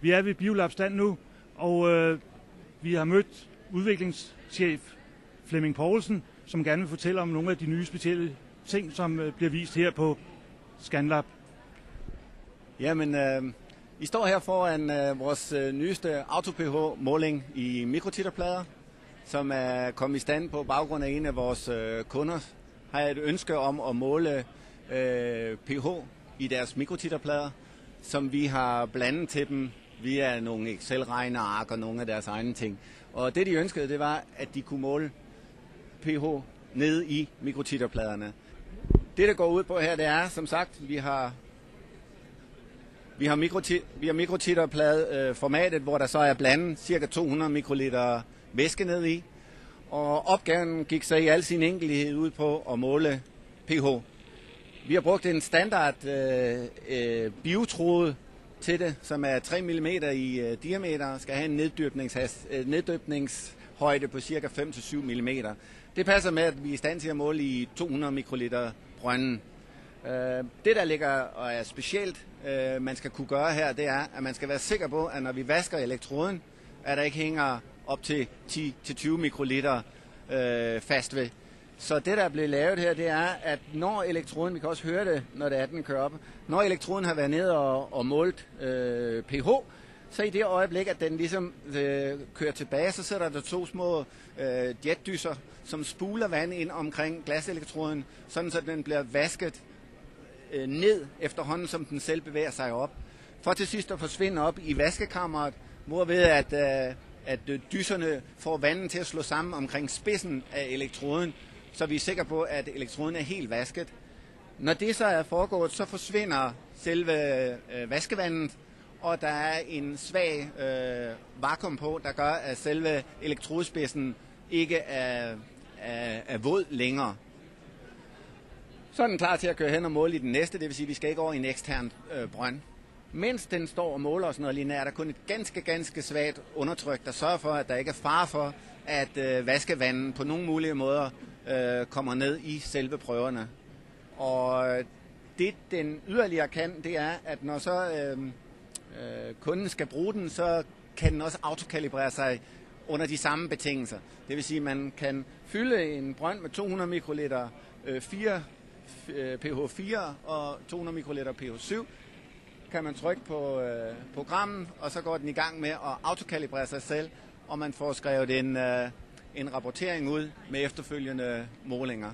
Vi er ved Biolab stand nu, og vi har mødt udviklingschef Flemming Poulsen, som gerne vil fortælle om nogle af de nye specielle ting, som bliver vist her på ScanLab. Jamen, I står her foran vores nyeste AutoPH-måling i mikrotitterplader, som er kommet i stand på baggrund af en af vores kunder, har et ønske om at måle pH i deres mikrotitterplader, som vi har blandet til dem via nogle Excel-regneark og nogle af deres egne ting. Og det de ønskede, det var, at de kunne måle pH nede i mikrotitterpladerne. Det der går ud på her, det er, som sagt, vi har mikrotitterpladeformatet, hvor der så er blandet ca. 200 mikroliter væske ned i. Og opgaven gik så i al sin enkelhed ud på at måle pH. Vi har brugt en standard biotråd til det, som er 3 mm i diameter, skal have en neddøbningshøjde på ca. 5-7 mm. Det passer med, at vi er i stand til at måle i 200 mikroliter brønden. Det, der ligger og er specielt, man skal kunne gøre her, det er, at man skal være sikker på, at når vi vasker elektroden, at der ikke hænger op til 10-20 mikroliter fast ved. Så det, der er blevet lavet her, det er, at når elektroden, vi kan også høre det, når det er, den kører op, når elektroden har været nede og målt pH, så i det øjeblik, at den ligesom kører tilbage, så sætter der 2 små jetdyser, som spuler vand ind omkring glaselektroden, sådan så den bliver vasket ned efterhånden, som den selv bevæger sig op. For til sidst at forsvinde op i vaskekammeret, hvorved at dyserne får vandet til at slå sammen omkring spidsen af elektroden, så vi er sikre på, at elektroden er helt vasket. Når det så er foregået, så forsvinder selve vaskevandet, og der er en svag vakuum på, der gør, at selve elektrodspidsen ikke er våd længere. Så er den klar til at køre hen og måle i den næste, det vil sige, at vi skal ikke over i en ekstern brønd. Mens den står og måler og sådan noget lignende, er der kun et ganske svagt undertryk, der sørger for, at der ikke er fare for, at vaskevandet på nogle mulige måder kommer ned i selve prøverne. Og det den yderligere kan, det er, at når så kunden skal bruge den, så kan den også autokalibrere sig under de samme betingelser. Det vil sige, at man kan fylde en brønd med 200 mikroliter pH4 og 200 mikroliter pH7. Kan man trykke på programmet, og så går den i gang med at autokalibrere sig selv, og man får skrevet en rapportering ud med efterfølgende målinger.